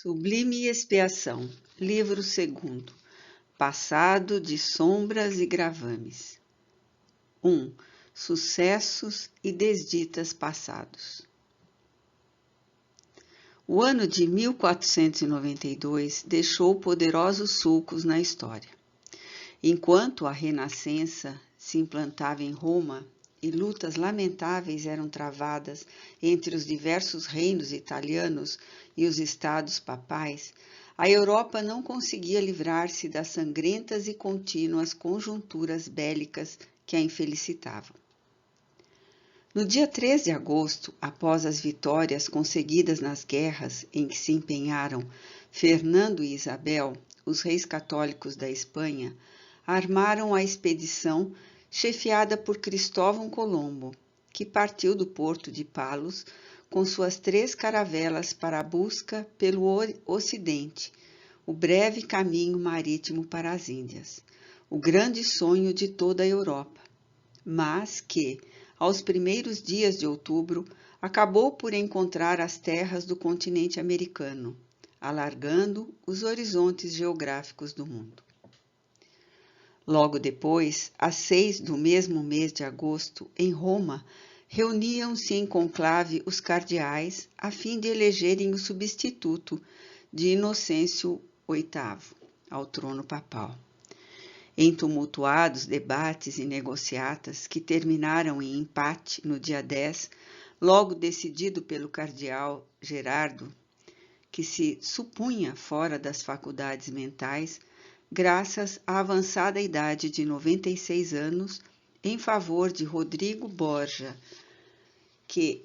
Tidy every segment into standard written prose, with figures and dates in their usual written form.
Sublime Expiação, livro 2º, Passado de Sombras e Gravames. 1. Sucessos e desditas passados. O ano de 1492 deixou poderosos sulcos na história. Enquanto a Renascença se implantava em Roma e lutas lamentáveis eram travadas entre os diversos reinos italianos e os estados papais, a Europa não conseguia livrar-se das sangrentas e contínuas conjunturas bélicas que a infelicitavam. No dia 3 de agosto, após as vitórias conseguidas nas guerras em que se empenharam Fernando e Isabel, os reis católicos da Espanha, armaram a expedição chefiada por Cristóvão Colombo, que partiu do porto de Palos com suas 3 caravelas para a busca pelo Ocidente, o breve caminho marítimo para as Índias, o grande sonho de toda a Europa, mas que, aos primeiros dias de outubro, acabou por encontrar as terras do continente americano, alargando os horizontes geográficos do mundo. Logo depois, às 6 do mesmo mês de agosto, em Roma, reuniam-se em conclave os cardeais a fim de elegerem o substituto de Inocêncio VIII ao trono papal. Em tumultuados debates e negociatas que terminaram em empate no dia 10, logo decidido pelo cardeal Gerardo, que se supunha fora das faculdades mentais, graças à avançada idade de 96 anos, em favor de Rodrigo Borgia, que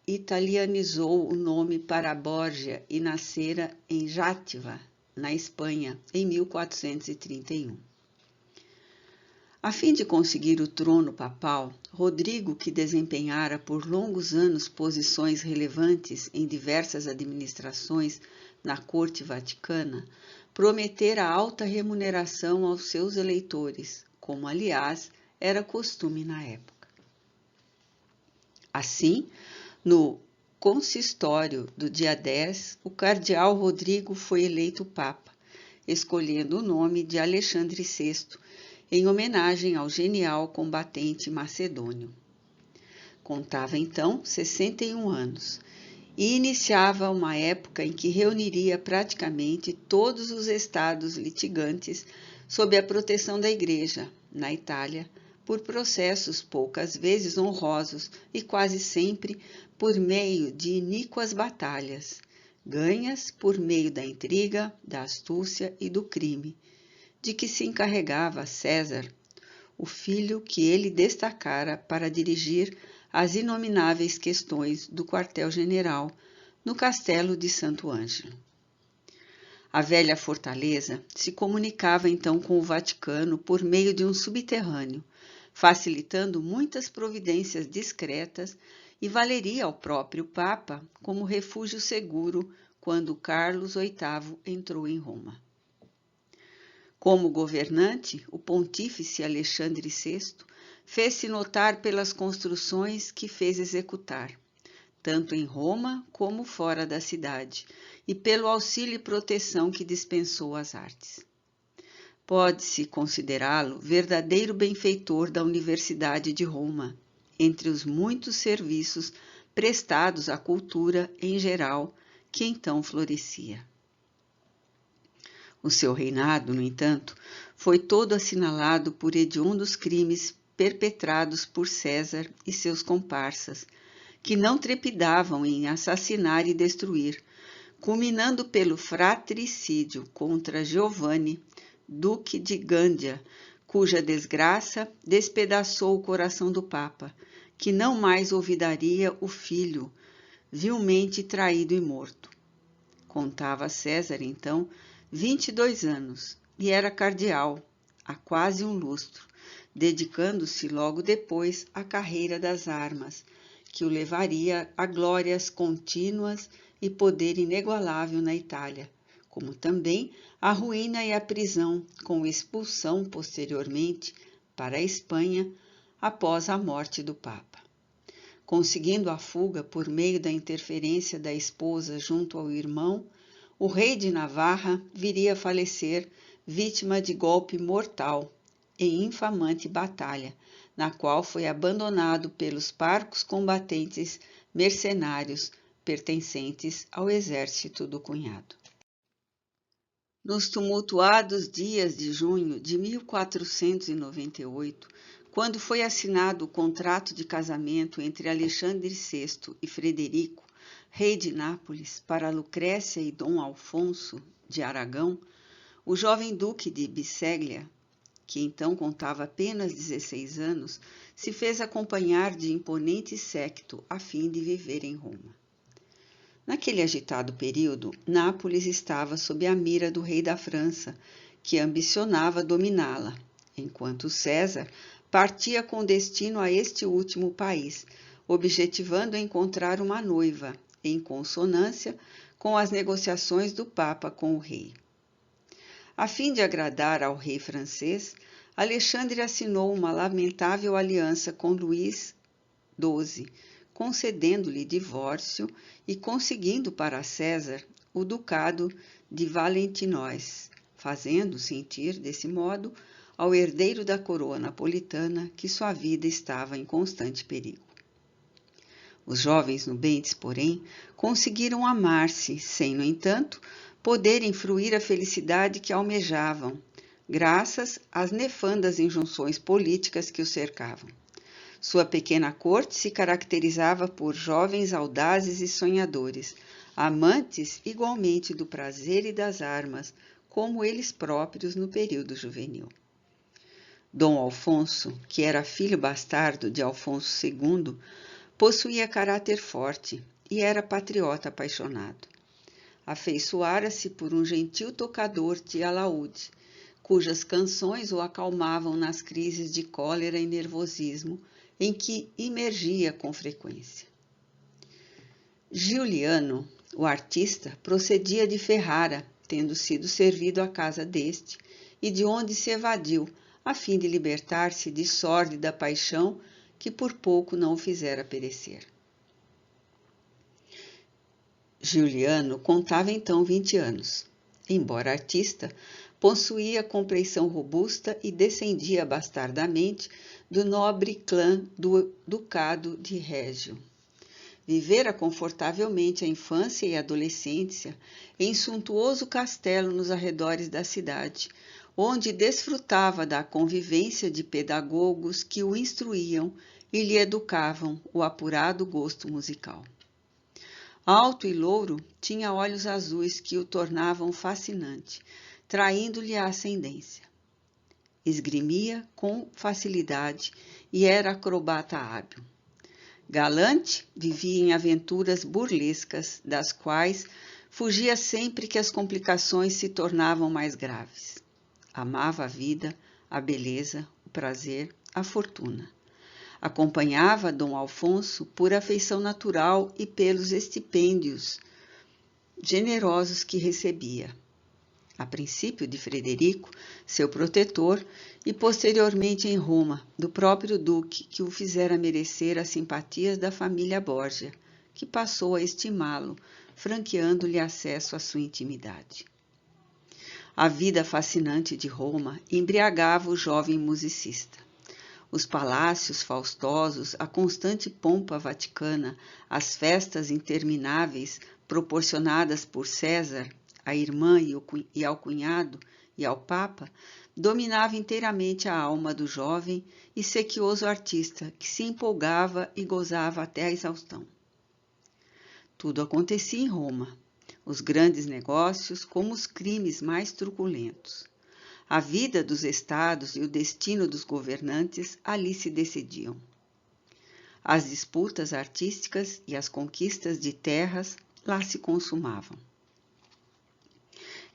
italianizou o nome para Borgia e nascera em Játiva, na Espanha, em 1431. A fim de conseguir o trono papal, Rodrigo, que desempenhara por longos anos posições relevantes em diversas administrações na corte vaticana, prometera alta remuneração aos seus eleitores, como, aliás, era costume na época. Assim, no consistório do dia 10, o cardeal Rodrigo foi eleito papa, escolhendo o nome de Alexandre VI, em homenagem ao genial combatente macedônio. Contava então 61 anos e iniciava uma época em que reuniria praticamente todos os estados litigantes sob a proteção da Igreja, na Itália, por processos poucas vezes honrosos e quase sempre por meio de iníquas batalhas, ganhas por meio da intriga, da astúcia e do crime, de que se encarregava César, o filho que ele destacara para dirigir as inomináveis questões do quartel-general no castelo de Santo Ângelo. A velha fortaleza se comunicava então com o Vaticano por meio de um subterrâneo, facilitando muitas providências discretas e valeria ao próprio Papa como refúgio seguro quando Carlos VIII entrou em Roma. Como governante, o pontífice Alexandre VI fez-se notar pelas construções que fez executar, tanto em Roma como fora da cidade, e pelo auxílio e proteção que dispensou às artes. Pode-se considerá-lo verdadeiro benfeitor da Universidade de Roma, entre os muitos serviços prestados à cultura em geral, que então florescia. O seu reinado, no entanto, foi todo assinalado por hediondos crimes perpetrados por César e seus comparsas, que não trepidavam em assassinar e destruir, culminando pelo fratricídio contra Giovanni, duque de Gândia, cuja desgraça despedaçou o coração do Papa, que não mais olvidaria o filho, vilmente traído e morto. Contava César, então, 22 anos e era cardeal, há quase um lustro, dedicando-se logo depois à carreira das armas, que o levaria a glórias contínuas e poder inigualável na Itália, como também a ruína e a prisão, com expulsão posteriormente para a Espanha após a morte do Papa. Conseguindo a fuga por meio da interferência da esposa junto ao irmão, o rei de Navarra viria a falecer vítima de golpe mortal em infamante batalha, na qual foi abandonado pelos parcos combatentes mercenários pertencentes ao exército do cunhado. Nos tumultuados dias de junho de 1498, quando foi assinado o contrato de casamento entre Alexandre VI e Frederico, rei de Nápoles, para Lucrécia e Dom Alfonso de Aragão, o jovem duque de Bisséglia, que então contava apenas 16 anos, se fez acompanhar de imponente séquito a fim de viver em Roma. Naquele agitado período, Nápoles estava sob a mira do rei da França, que ambicionava dominá-la, enquanto César partia com destino a este último país, objetivando encontrar uma noiva, em consonância com as negociações do Papa com o rei. A fim de agradar ao rei francês, Alexandre assinou uma lamentável aliança com Luís XII, concedendo-lhe divórcio e conseguindo para César o ducado de Valentinois, fazendo sentir, desse modo, ao herdeiro da coroa napolitana que sua vida estava em constante perigo. Os jovens nubentes, porém, conseguiram amar-se, sem, no entanto, poderem fruir a felicidade que almejavam, graças às nefandas injunções políticas que o cercavam. Sua pequena corte se caracterizava por jovens audazes e sonhadores, amantes igualmente do prazer e das armas, como eles próprios no período juvenil. Dom Alfonso, que era filho bastardo de Alfonso II, possuía caráter forte e era patriota apaixonado. Afeiçoara-se por um gentil tocador de alaúde, cujas canções o acalmavam nas crises de cólera e nervosismo em que imergia com frequência. Giuliano, o artista, procedia de Ferrara, tendo sido servido à casa deste, e de onde se evadiu, a fim de libertar-se de sórdida paixão que por pouco não o fizera perecer. Giuliano contava então 20 anos. Embora artista, possuía compleição robusta e descendia bastardamente do nobre clã do Ducado de Régio. Vivera confortavelmente a infância e a adolescência em suntuoso castelo nos arredores da cidade, onde desfrutava da convivência de pedagogos que o instruíam e lhe educavam o apurado gosto musical. Alto e louro, tinha olhos azuis que o tornavam fascinante, traindo-lhe a ascendência. Esgrimia com facilidade e era acrobata hábil. Galante, vivia em aventuras burlescas, das quais fugia sempre que as complicações se tornavam mais graves. Amava a vida, a beleza, o prazer, a fortuna. Acompanhava Dom Alfonso por afeição natural e pelos estipêndios generosos que recebia. A princípio de Frederico, seu protetor, e posteriormente em Roma, do próprio duque, que o fizera merecer as simpatias da família Borgia, que passou a estimá-lo, franqueando-lhe acesso à sua intimidade. A vida fascinante de Roma embriagava o jovem musicista. Os palácios faustosos, a constante pompa vaticana, as festas intermináveis proporcionadas por César, a irmã e ao cunhado e ao Papa, dominava inteiramente a alma do jovem e sequioso artista, que se empolgava e gozava até a exaustão. Tudo acontecia em Roma, os grandes negócios como os crimes mais truculentos. A vida dos estados e o destino dos governantes ali se decidiam. As disputas artísticas e as conquistas de terras lá se consumavam.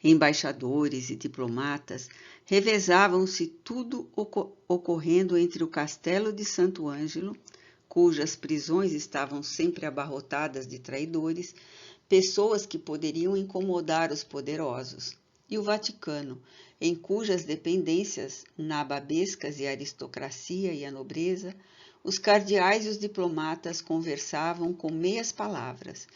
Embaixadores e diplomatas revezavam-se, tudo ocorrendo entre o castelo de Santo Ângelo, cujas prisões estavam sempre abarrotadas de traidores, pessoas que poderiam incomodar os poderosos, e o Vaticano, em cujas dependências nababescas e a aristocracia e a nobreza, os cardeais e os diplomatas conversavam com meias palavras,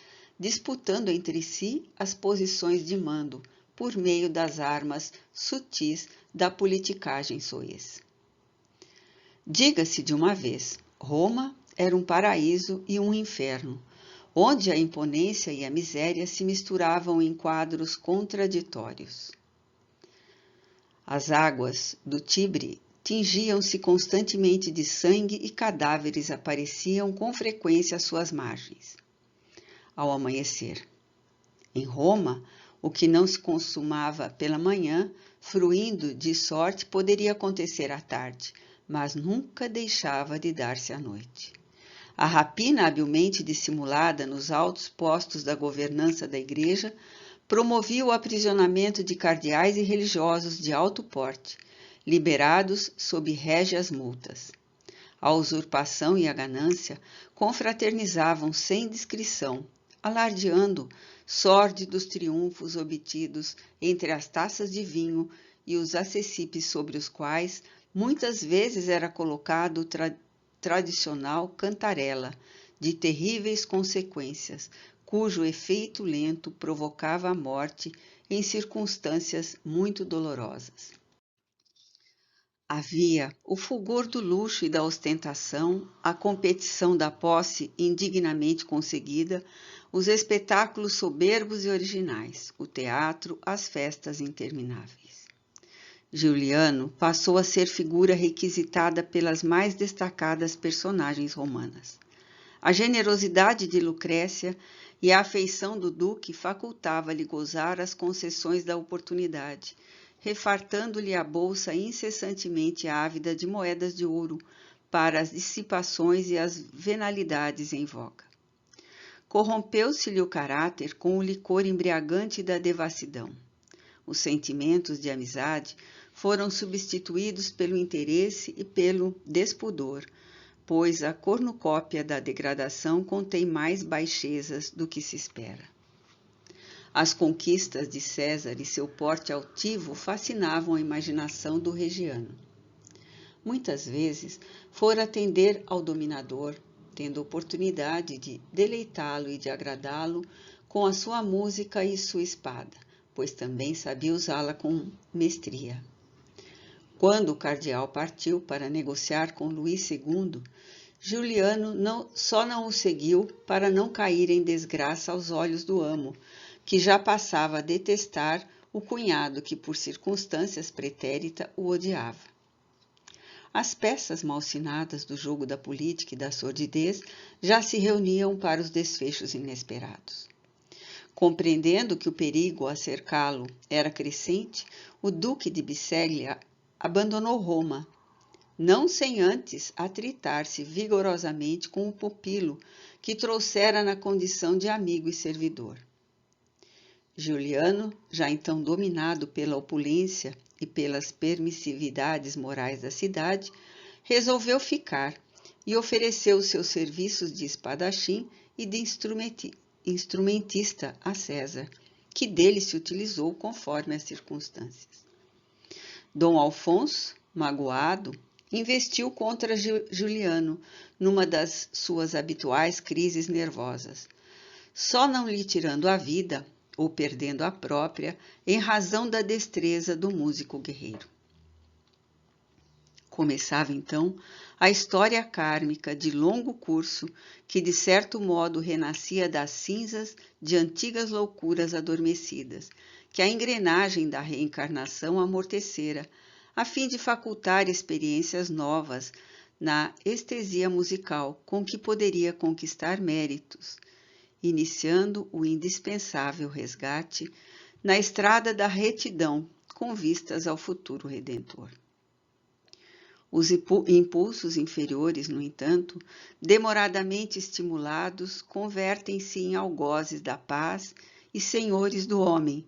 disputando entre si as posições de mando por meio das armas sutis da politicagem soez. Diga-se de uma vez, Roma era um paraíso e um inferno, onde a imponência e a miséria se misturavam em quadros contraditórios. As águas do Tibre tingiam-se constantemente de sangue e cadáveres apareciam com frequência às suas margens. Ao amanhecer. Em Roma, o que não se consumava pela manhã, fruindo de sorte, poderia acontecer à tarde, mas nunca deixava de dar-se à noite. A rapina habilmente dissimulada nos altos postos da governança da Igreja promovia o aprisionamento de cardeais e religiosos de alto porte, liberados sob régias multas. A usurpação e a ganância confraternizavam sem discrição, alardeando sórdidos triunfos obtidos entre as taças de vinho e os acessípies sobre os quais muitas vezes era colocado o tradicional cantarela, de terríveis consequências, cujo efeito lento provocava a morte em circunstâncias muito dolorosas. Havia o fulgor do luxo e da ostentação, a competição da posse indignamente conseguida, os espetáculos soberbos e originais, o teatro, as festas intermináveis. Giuliano passou a ser figura requisitada pelas mais destacadas personagens romanas. A generosidade de Lucrécia e a afeição do duque facultava-lhe gozar as concessões da oportunidade, refartando-lhe a bolsa incessantemente ávida de moedas de ouro para as dissipações e as venalidades em voga. Corrompeu-se-lhe o caráter com o licor embriagante da devassidão. Os sentimentos de amizade foram substituídos pelo interesse e pelo despudor, pois a cornucópia da degradação contém mais baixezas do que se espera. As conquistas de César e seu porte altivo fascinavam a imaginação do regiano. Muitas vezes fora atender ao dominador, tendo oportunidade de deleitá-lo e de agradá-lo com a sua música e sua espada, pois também sabia usá-la com mestria. Quando o cardeal partiu para negociar com Luís II, Giuliano só não o seguiu para não cair em desgraça aos olhos do amo, que já passava a detestar o cunhado que, por circunstâncias pretéritas, o odiava. As peças malsinadas do jogo da política e da sordidez já se reuniam para os desfechos inesperados. Compreendendo que o perigo a cercá-lo era crescente, o duque de Bisceglie abandonou Roma, não sem antes atritar-se vigorosamente com o pupilo que trouxera na condição de amigo e servidor. Giuliano, já então dominado pela opulência e pelas permissividades morais da cidade, resolveu ficar e ofereceu seus serviços de espadachim e de instrumentista a César, que dele se utilizou conforme as circunstâncias. Dom Alfonso, magoado, investiu contra Giuliano numa das suas habituais crises nervosas, só não lhe tirando a vida, ou perdendo a própria, em razão da destreza do músico guerreiro. Começava então a história kármica de longo curso que de certo modo renascia das cinzas de antigas loucuras adormecidas, que a engrenagem da reencarnação amortecera, a fim de facultar experiências novas na estesia musical com que poderia conquistar méritos, iniciando o indispensável resgate na estrada da retidão com vistas ao futuro redentor. Os impulsos inferiores, no entanto, demoradamente estimulados, convertem-se em algozes da paz e senhores do homem,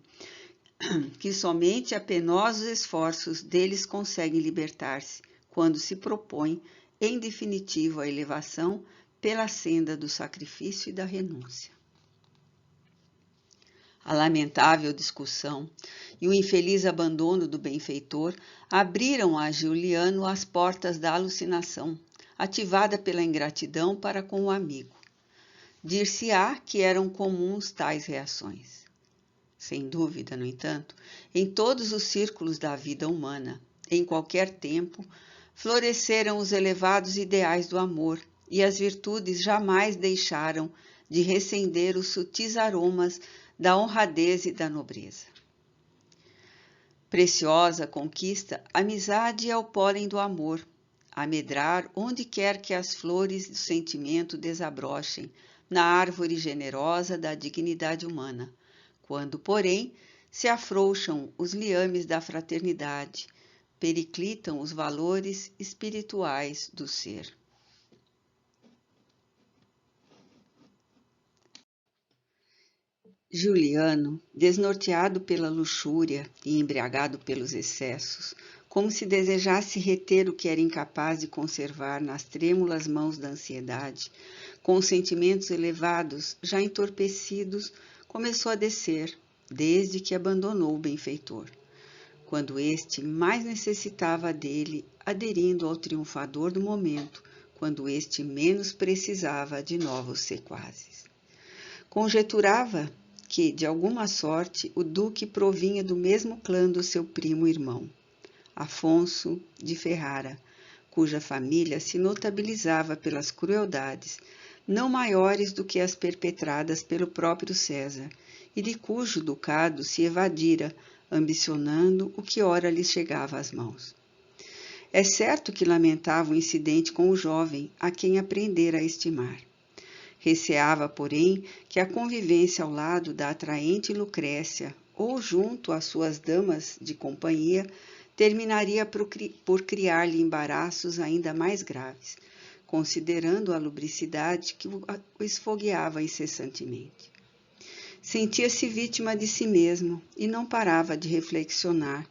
que somente a penosos esforços deles conseguem libertar-se, quando se propõe, em definitivo, a elevação pela senda do sacrifício e da renúncia. A lamentável discussão e o infeliz abandono do benfeitor abriram a Giuliano as portas da alucinação, ativada pela ingratidão para com o amigo. Dir-se-á que eram comuns tais reações. Sem dúvida, no entanto, em todos os círculos da vida humana, em qualquer tempo, floresceram os elevados ideais do amor e as virtudes jamais deixaram de recender os sutis aromas da honradez e da nobreza. Preciosa conquista, amizade é o pólen do amor, a medrar onde quer que as flores do sentimento desabrochem na árvore generosa da dignidade humana, quando, porém, se afrouxam os liames da fraternidade, periclitam os valores espirituais do ser. Juliano, desnorteado pela luxúria e embriagado pelos excessos, como se desejasse reter o que era incapaz de conservar nas trêmulas mãos da ansiedade, com os sentimentos elevados já entorpecidos, começou a descer, desde que abandonou o benfeitor, quando este mais necessitava dele, aderindo ao triunfador do momento, quando este menos precisava de novos sequazes. Conjeturava que, de alguma sorte, o duque provinha do mesmo clã do seu primo irmão, Afonso de Ferrara, cuja família se notabilizava pelas crueldades, não maiores do que as perpetradas pelo próprio César, e de cujo ducado se evadira, ambicionando o que ora lhe chegava às mãos. É certo que lamentava o incidente com o jovem, a quem aprendera a estimar. Receava, porém, que a convivência ao lado da atraente Lucrécia ou junto às suas damas de companhia terminaria por criar-lhe embaraços ainda mais graves, considerando a lubricidade que o esfogueava incessantemente. Sentia-se vítima de si mesmo e não parava de reflexionar,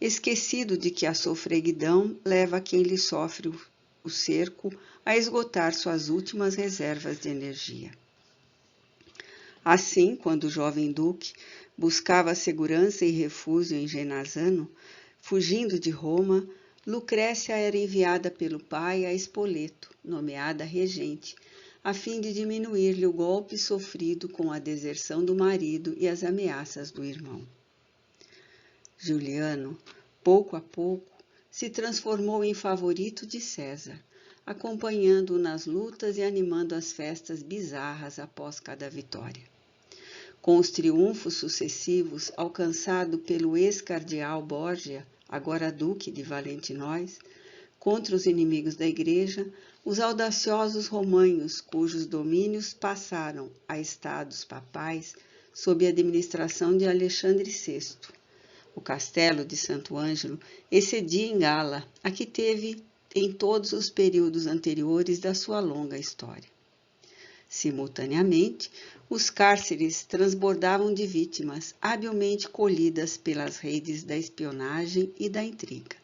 esquecido de que a sofreguidão leva quem lhe sofre o cerco a esgotar suas últimas reservas de energia. Assim, quando o jovem duque buscava segurança e refúgio em Genazzano, fugindo de Roma, Lucrécia era enviada pelo pai a Spoleto, nomeada regente, a fim de diminuir-lhe o golpe sofrido com a deserção do marido e as ameaças do irmão. Juliano, pouco a pouco, se transformou em favorito de César, acompanhando-o nas lutas e animando as festas bizarras após cada vitória. Com os triunfos sucessivos alcançados pelo ex-cardeal Borgia, agora duque de Valentinóis, contra os inimigos da Igreja, os audaciosos romanhos, cujos domínios passaram a estados papais sob a administração de Alexandre VI. O castelo de Santo Ângelo excedia em gala a que teve em todos os períodos anteriores da sua longa história. Simultaneamente, os cárceres transbordavam de vítimas habilmente colhidas pelas redes da espionagem e da intriga.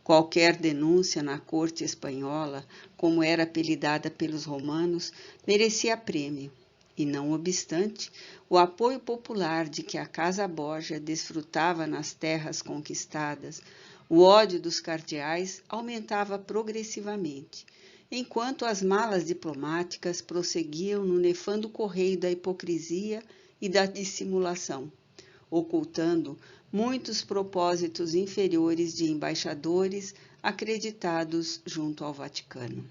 Qualquer denúncia na corte espanhola, como era apelidada pelos romanos, merecia prêmio, e não obstante, o apoio popular de que a Casa Borgia desfrutava nas terras conquistadas, o ódio dos cardeais aumentava progressivamente, enquanto as malas diplomáticas prosseguiam no nefando correio da hipocrisia e da dissimulação, ocultando muitos propósitos inferiores de embaixadores acreditados junto ao Vaticano.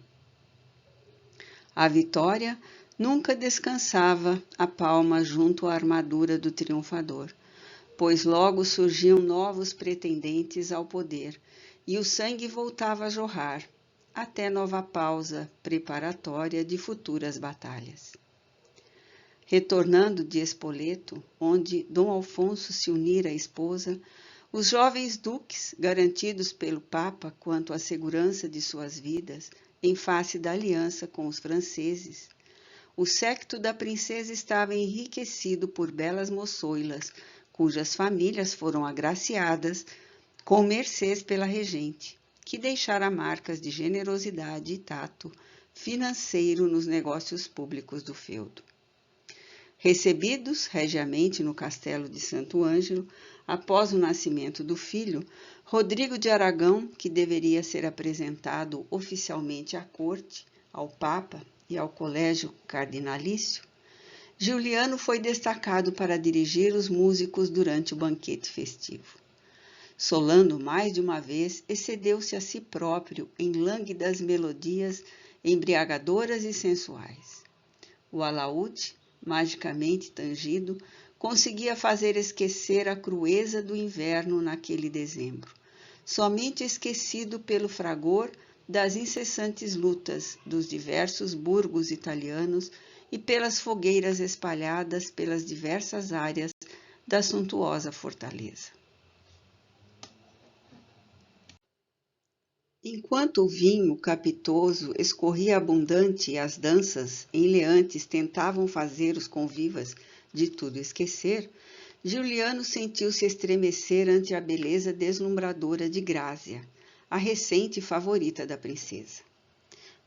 A vitória nunca descansava a palma junto à armadura do triunfador, pois logo surgiam novos pretendentes ao poder e o sangue voltava a jorrar, até nova pausa preparatória de futuras batalhas. Retornando de Spoleto, onde Dom Alfonso se unira à esposa, os jovens duques, garantidos pelo Papa quanto à segurança de suas vidas, em face da aliança com os franceses, o séquito da princesa estava enriquecido por belas moçoilas, cujas famílias foram agraciadas com mercês pela regente, que deixara marcas de generosidade e tato financeiro nos negócios públicos do feudo. Recebidos regiamente no castelo de Santo Ângelo, após o nascimento do filho, Rodrigo de Aragão, que deveria ser apresentado oficialmente à corte, ao Papa, e ao colégio cardinalício, Giuliano foi destacado para dirigir os músicos durante o banquete festivo. Solando mais de uma vez, excedeu-se a si próprio em lânguidas melodias embriagadoras e sensuais. O alaúde, magicamente tangido, conseguia fazer esquecer a crueza do inverno naquele dezembro, somente esquecido pelo fragor das incessantes lutas dos diversos burgos italianos e pelas fogueiras espalhadas pelas diversas áreas da suntuosa fortaleza. Enquanto o vinho capitoso escorria abundante e as danças enleantes tentavam fazer os convivas de tudo esquecer, Giuliano sentiu-se estremecer ante a beleza deslumbradora de Grazia, a recente favorita da princesa.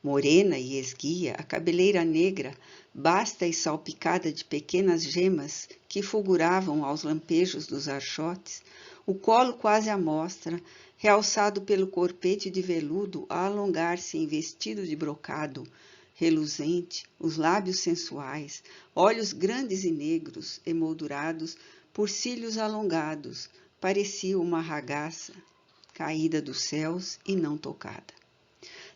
Morena e esguia, a cabeleira negra, basta e salpicada de pequenas gemas que fulguravam aos lampejos dos archotes, o colo quase à mostra, realçado pelo corpete de veludo a alongar-se em vestido de brocado, reluzente, os lábios sensuais, olhos grandes e negros, emoldurados por cílios alongados, parecia uma ragaça caída dos céus e não tocada.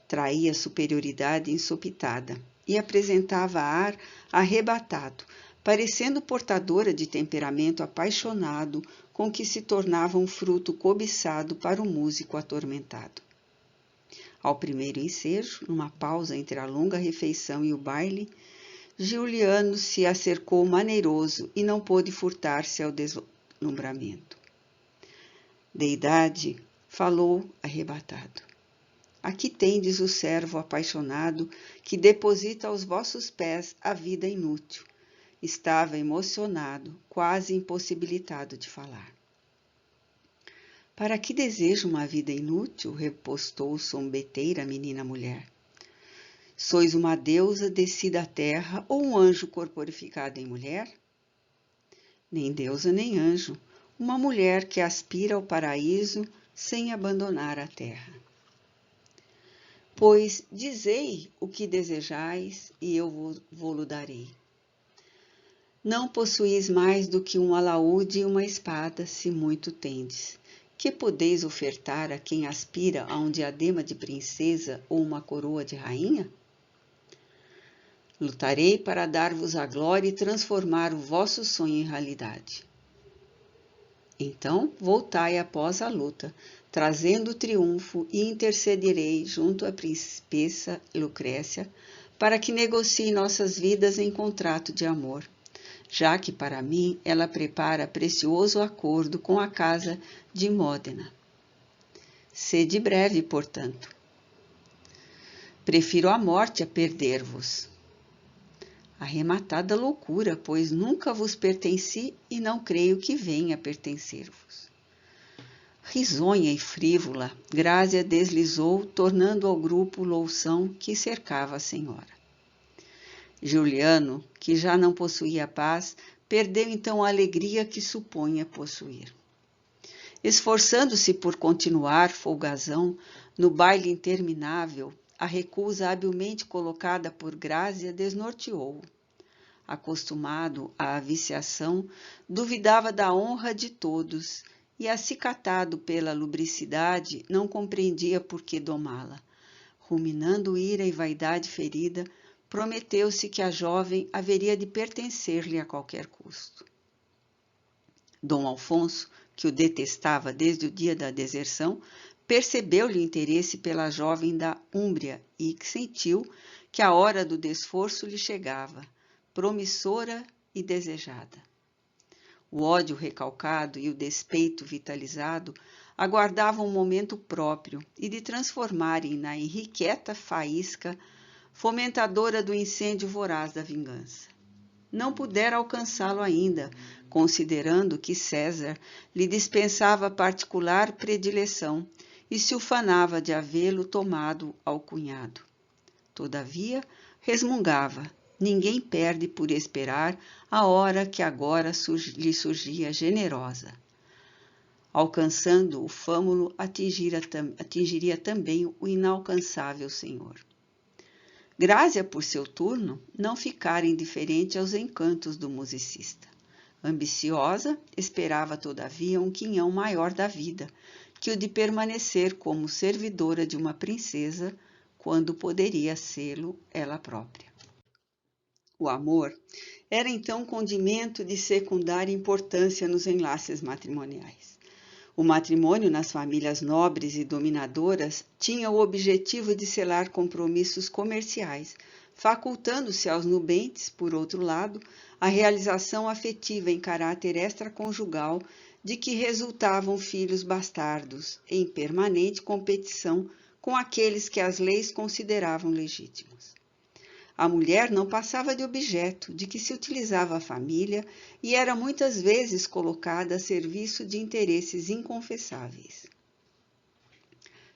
Traía superioridade ensopitada e apresentava ar arrebatado, parecendo portadora de temperamento apaixonado com que se tornava um fruto cobiçado para o músico atormentado. Ao primeiro ensejo, numa pausa entre a longa refeição e o baile, Giuliano se acercou maneiroso e não pôde furtar-se ao deslumbramento. Deidade, falou arrebatado. Aqui tendes o servo apaixonado que deposita aos vossos pés a vida inútil. Estava emocionado, quase impossibilitado de falar. Para que desejo uma vida inútil? Repostou sombeteira a menina mulher. Sois uma deusa descida à terra ou um anjo corporificado em mulher? Nem deusa nem anjo, uma mulher que aspira ao paraíso sem abandonar a terra. Pois dizei o que desejais e eu vô-lo darei. Não possuís mais do que um alaúde e uma espada, se muito tendes. Que podeis ofertar a quem aspira a um diadema de princesa ou uma coroa de rainha? Lutarei para dar-vos a glória e transformar o vosso sonho em realidade. Então voltai após a luta, trazendo o triunfo, e intercederei junto à princesa Lucrécia para que negocie nossas vidas em contrato de amor, já que para mim ela prepara precioso acordo com a casa de Módena. Sede breve, portanto. Prefiro a morte a perder-vos. Arrematada loucura, pois nunca vos pertenci e não creio que venha a pertencer-vos. Risonha e frívola, Grazia deslizou, tornando ao grupo loução que cercava a senhora. Giuliano, que já não possuía paz, perdeu então a alegria que supunha possuir. Esforçando-se por continuar folgazão no baile interminável, a recusa habilmente colocada por Grazia desnorteou-o. Acostumado à viciação, duvidava da honra de todos e, acicatado pela lubricidade, não compreendia por que domá-la. Ruminando ira e vaidade ferida, prometeu-se que a jovem haveria de pertencer-lhe a qualquer custo. Dom Alfonso, que o detestava desde o dia da deserção, percebeu-lhe interesse pela jovem da Úmbria e sentiu que a hora do desforço lhe chegava, promissora e desejada. O ódio recalcado e o despeito vitalizado aguardavam um momento próprio e de transformarem na irrequieta faísca fomentadora do incêndio voraz da vingança. Não pudera alcançá-lo ainda, considerando que César lhe dispensava particular predileção e se ufanava de havê-lo tomado ao cunhado. Todavia, resmungava, ninguém perde por esperar a hora que agora lhe surgia generosa. Alcançando o fâmulo, atingiria também o inalcançável senhor. Grácia, por seu turno, não ficara indiferente aos encantos do musicista. Ambiciosa, esperava todavia um quinhão maior da vida, que o de permanecer como servidora de uma princesa, quando poderia sê-lo ela própria. O amor era então condimento de secundária importância nos enlaces matrimoniais. O matrimônio nas famílias nobres e dominadoras tinha o objetivo de selar compromissos comerciais, facultando-se aos nubentes, por outro lado, a realização afetiva em caráter extraconjugal de que resultavam filhos bastardos, em permanente competição com aqueles que as leis consideravam legítimos. A mulher não passava de objeto de que se utilizava a família e era muitas vezes colocada a serviço de interesses inconfessáveis.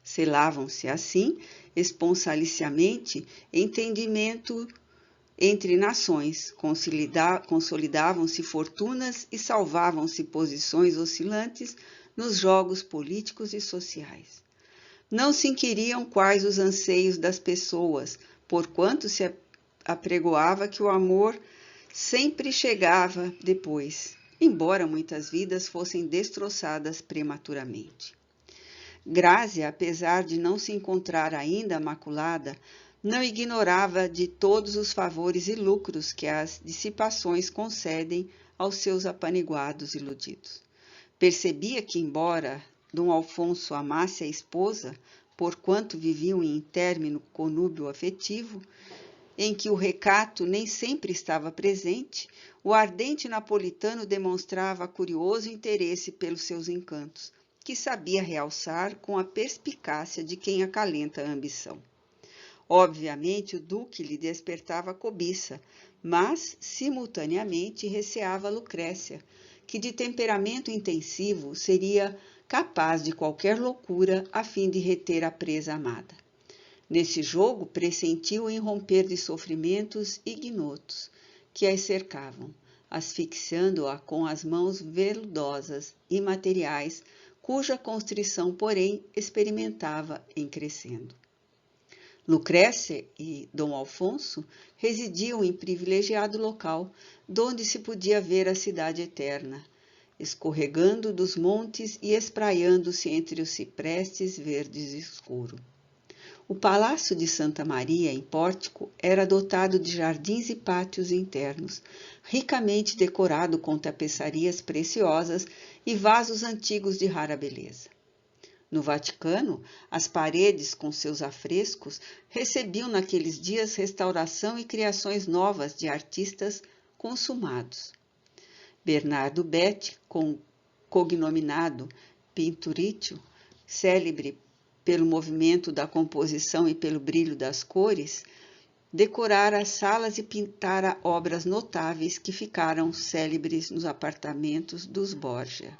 Selavam-se assim, esponsaliciamente, entendimento entre nações, consolidavam-se fortunas e salvavam-se posições oscilantes nos jogos políticos e sociais. Não se inquiriam quais os anseios das pessoas, porquanto se apregoava que o amor sempre chegava depois, embora muitas vidas fossem destroçadas prematuramente. Grácia, apesar de não se encontrar ainda maculada, não ignorava de todos os favores e lucros que as dissipações concedem aos seus apaniguados iludidos. Percebia que, embora Dom Alfonso amasse a esposa, porquanto viviam em término conúbio afetivo, em que o recato nem sempre estava presente, o ardente napolitano demonstrava curioso interesse pelos seus encantos, que sabia realçar com a perspicácia de quem acalenta a ambição. Obviamente, o duque lhe despertava cobiça, mas, simultaneamente, receava Lucrécia, que de temperamento intensivo seria capaz de qualquer loucura a fim de reter a presa amada. Nesse jogo, pressentiu o irromper de sofrimentos ignotos que as cercavam, asfixiando-a com as mãos veludosas e materiais, cuja constrição, porém, experimentava em crescendo. Lucrécia e Dom Alfonso residiam em privilegiado local, donde se podia ver a cidade eterna, escorregando dos montes e espraiando-se entre os ciprestes verdes escuros. O Palácio de Santa Maria, em Pórtico, era dotado de jardins e pátios internos, ricamente decorado com tapeçarias preciosas e vasos antigos de rara beleza. No Vaticano, as paredes, com seus afrescos, recebiam naqueles dias restauração e criações novas de artistas consumados. Bernardo Betti, cognominado Pinturicchio, célebre pelo movimento da composição e pelo brilho das cores, decorara as salas e pintara obras notáveis que ficaram célebres nos apartamentos dos Borgia.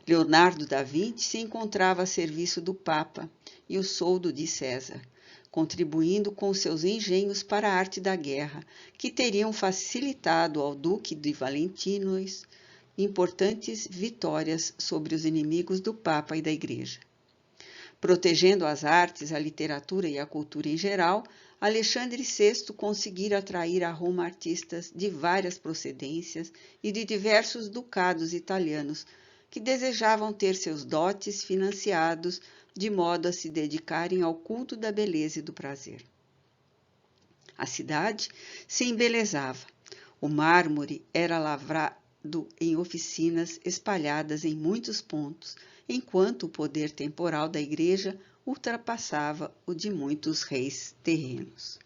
Leonardo da Vinci se encontrava a serviço do Papa e o soldo de César, contribuindo com seus engenhos para a arte da guerra, que teriam facilitado ao Duque de Valentinois importantes vitórias sobre os inimigos do Papa e da Igreja. Protegendo as artes, a literatura e a cultura em geral, Alexandre VI conseguira atrair a Roma artistas de várias procedências e de diversos ducados italianos, que desejavam ter seus dotes financiados de modo a se dedicarem ao culto da beleza e do prazer. A cidade se embelezava. O mármore era lavrado em oficinas espalhadas em muitos pontos, enquanto o poder temporal da igreja ultrapassava o de muitos reis terrenos.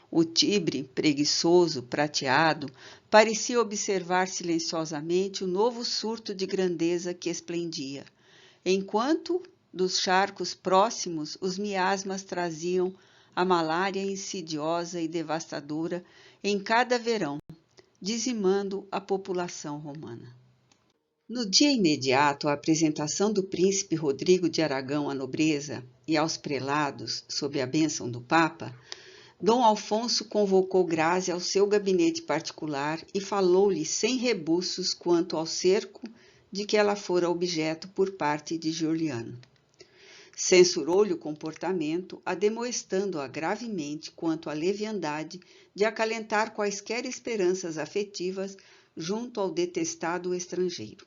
O Tibre, preguiçoso, prateado, parecia observar silenciosamente o novo surto de grandeza que esplendia, enquanto dos charcos próximos os miasmas traziam a malária insidiosa e devastadora em cada verão, dizimando a população romana. No dia imediato à apresentação do príncipe Rodrigo de Aragão à nobreza e aos prelados, sob a bênção do Papa, Dom Alfonso convocou Grácia ao seu gabinete particular e falou-lhe sem rebuços quanto ao cerco de que ela fora objeto por parte de Giuliano. Censurou-lhe o comportamento, ademoestando-a gravemente quanto à leviandade de acalentar quaisquer esperanças afetivas junto ao detestado estrangeiro.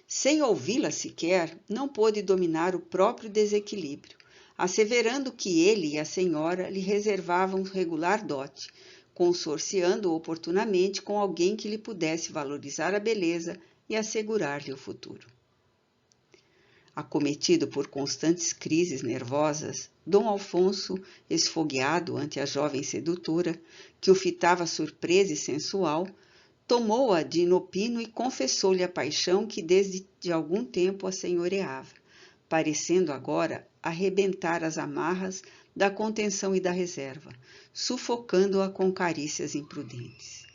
Sem ouvi-la sequer, não pôde dominar o próprio desequilíbrio, asseverando que ele e a senhora lhe reservavam regular dote, consorciando oportunamente com alguém que lhe pudesse valorizar a beleza e assegurar-lhe o futuro. Acometido por constantes crises nervosas, Dom Alfonso, esfogueado ante a jovem sedutora, que o fitava surpresa e sensual, tomou-a de inopino e confessou-lhe a paixão que desde de algum tempo a senhoreava, parecendo agora arrebentar as amarras da contenção e da reserva, sufocando-a com carícias imprudentes.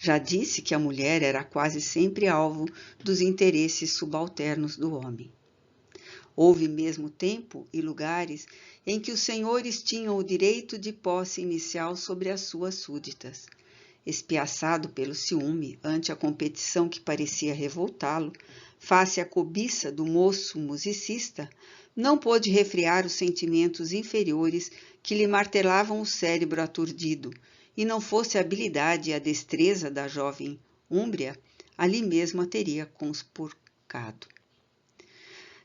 Já disse que a mulher era quase sempre alvo dos interesses subalternos do homem. Houve mesmo tempo e lugares em que os senhores tinham o direito de posse inicial sobre as suas súditas. Espiaçado pelo ciúme ante a competição que parecia revoltá-lo, face à cobiça do moço musicista, não pôde refrear os sentimentos inferiores que lhe martelavam o cérebro aturdido, e não fosse a habilidade e a destreza da jovem Úmbria, ali mesmo a teria conspurcado.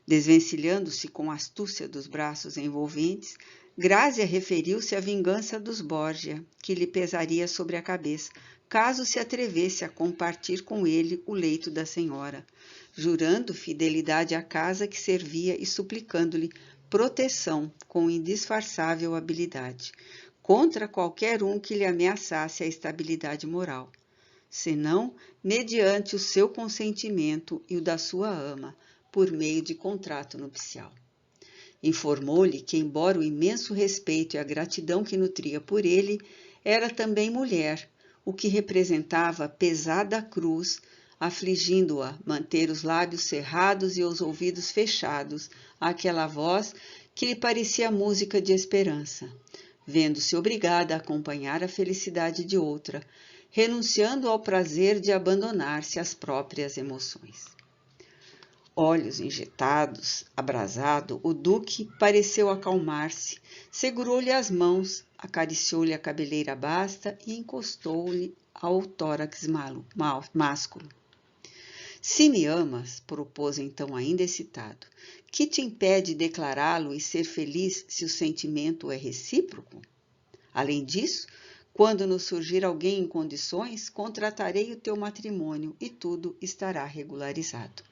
Desvencilhando-se com astúcia dos braços envolventes, Grácia referiu-se à vingança dos Borgia, que lhe pesaria sobre a cabeça, caso se atrevesse a compartir com ele o leito da senhora, jurando fidelidade à casa que servia e suplicando-lhe proteção com indisfarçável habilidade, contra qualquer um que lhe ameaçasse a estabilidade moral, senão mediante o seu consentimento e o da sua ama, por meio de contrato nupcial. Informou-lhe que, embora o imenso respeito e a gratidão que nutria por ele, era também mulher, o que representava pesada cruz, afligindo-a manter os lábios cerrados e os ouvidos fechados àquela voz que lhe parecia música de esperança, vendo-se obrigada a acompanhar a felicidade de outra, renunciando ao prazer de abandonar-se às próprias emoções. Olhos injetados, abrasado, o duque pareceu acalmar-se, segurou-lhe as mãos, acariciou-lhe a cabeleira basta e encostou-lhe ao tórax másculo. Se me amas, propôs então ainda excitado, que te impede declará-lo e ser feliz se o sentimento é recíproco? Além disso, quando nos surgir alguém em condições, contratarei o teu matrimônio e tudo estará regularizado.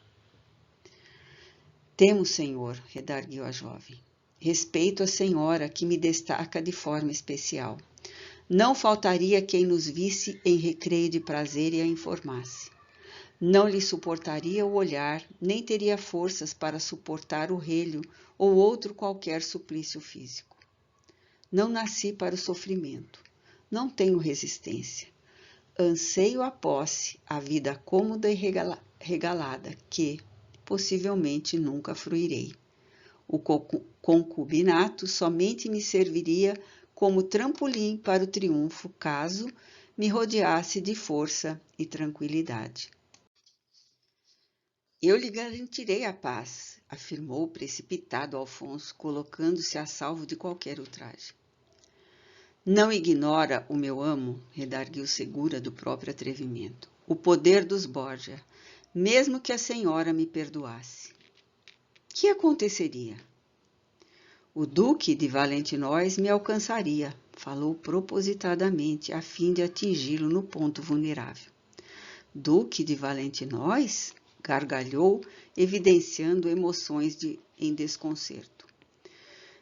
Temo, senhor, redarguiu a jovem. Respeito a senhora que me destaca de forma especial. Não faltaria quem nos visse em recreio de prazer e a informasse. Não lhe suportaria o olhar, nem teria forças para suportar o relho ou outro qualquer suplício físico. Não nasci para o sofrimento. Não tenho resistência. Anseio a posse, a vida cômoda e regalada, que, possivelmente, nunca fruirei. O concubinato somente me serviria como trampolim para o triunfo, caso me rodeasse de força e tranquilidade. Eu lhe garantirei a paz, afirmou o precipitado Alfonso, colocando-se a salvo de qualquer ultraje. Não ignora o meu amo, redarguiu segura do próprio atrevimento, o poder dos Borgia, mesmo que a senhora me perdoasse. Que aconteceria? O duque de Valentinois me alcançaria, falou propositadamente, a fim de atingi-lo no ponto vulnerável. Duque de Valentinois? Gargalhou, evidenciando emoções em desconcerto.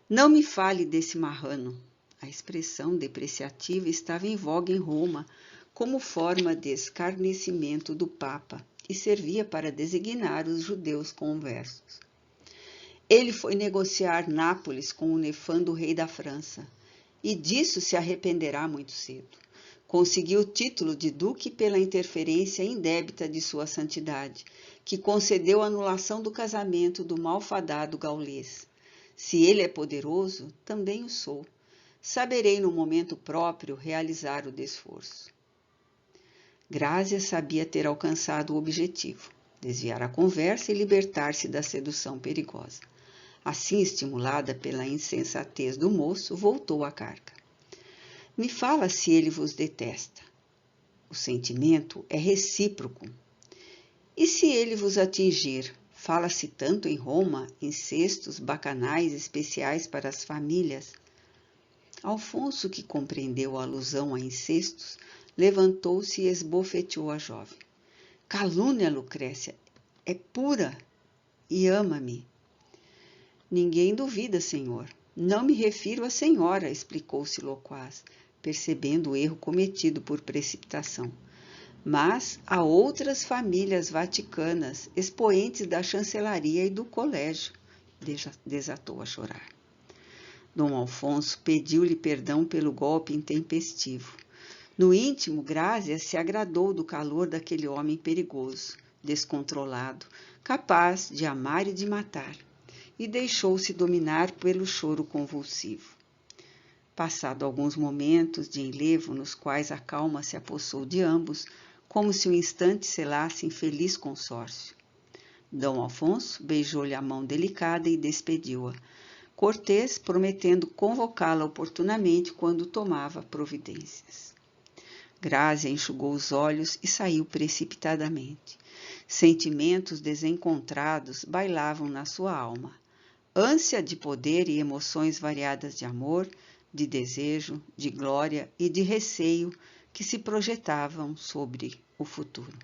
Não me fale desse marrano. A expressão depreciativa estava em voga em Roma como forma de escarnecimento do Papa e servia para designar os judeus conversos. Ele foi negociar Nápoles com o nefando rei da França, e disso se arrependerá muito cedo. Conseguiu o título de duque pela interferência indébita de sua santidade, que concedeu a anulação do casamento do malfadado gaulês. Se ele é poderoso, também o sou. Saberei no momento próprio realizar o desforço. Grácia sabia ter alcançado o objetivo. desviar a conversa e libertar-se da sedução perigosa. Assim, estimulada pela insensatez do moço, voltou à carga. Me fala se ele vos detesta. O sentimento é recíproco. E se ele vos atingir? Fala-se tanto em Roma em cestos bacanais especiais para as famílias. Alfonso, que compreendeu a alusão a incestos, levantou-se e esbofeteou a jovem. Calúnia, Lucrécia, é pura e ama-me. Ninguém duvida, senhor. Não me refiro à senhora, explicou-se loquaz, percebendo o erro cometido por precipitação, mas a outras famílias vaticanas, expoentes da chancelaria e do colégio, desatou a chorar. Dom Alfonso pediu-lhe perdão pelo golpe intempestivo. No íntimo, Grácia se agradou do calor daquele homem perigoso, descontrolado, capaz de amar e de matar, e deixou-se dominar pelo choro convulsivo. Passado alguns momentos de enlevo nos quais a calma se apossou de ambos, como se o instante selasse infeliz consórcio. Dom Alfonso beijou-lhe a mão delicada e despediu-a, cortês prometendo convocá-la oportunamente quando tomava providências. Grácia enxugou os olhos e saiu precipitadamente. Sentimentos desencontrados bailavam na sua alma. Ânsia de poder e emoções variadas de amor, de desejo, de glória e de receio que se projetavam sobre o futuro.